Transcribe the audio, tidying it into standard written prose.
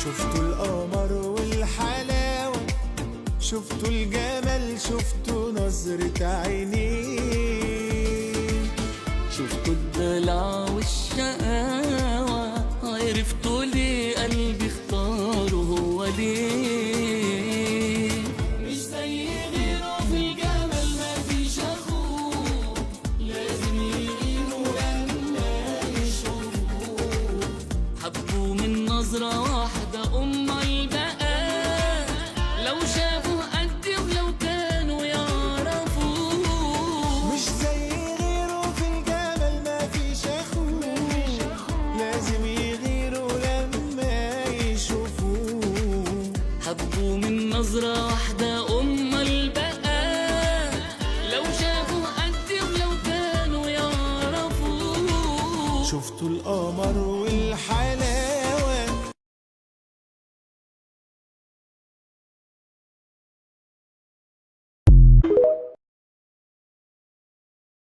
شفتوا القمر والحلاوة، شفتوا الجمال، شفتوا نظرة عينيه، شفتوا الدلع والشقاوة، عرفتوا ليه قلبي اختاره هو ليه. مش زي غيره في الجمال مفيش اخوه، لازم يغيروا لما يشوفوه. حبوا من نظرة واحدة أمال بقى، لو شافوا قدي ولو كانوا يعرفوه. مش زي غيره في الجمال مفيش أخوه، لازم يغيروا لما يشوفوه. حبوا من نظرة واحدة أمال بقى، لو شافوا قدي ولو كانوا يعرفوه. شفتوا القمر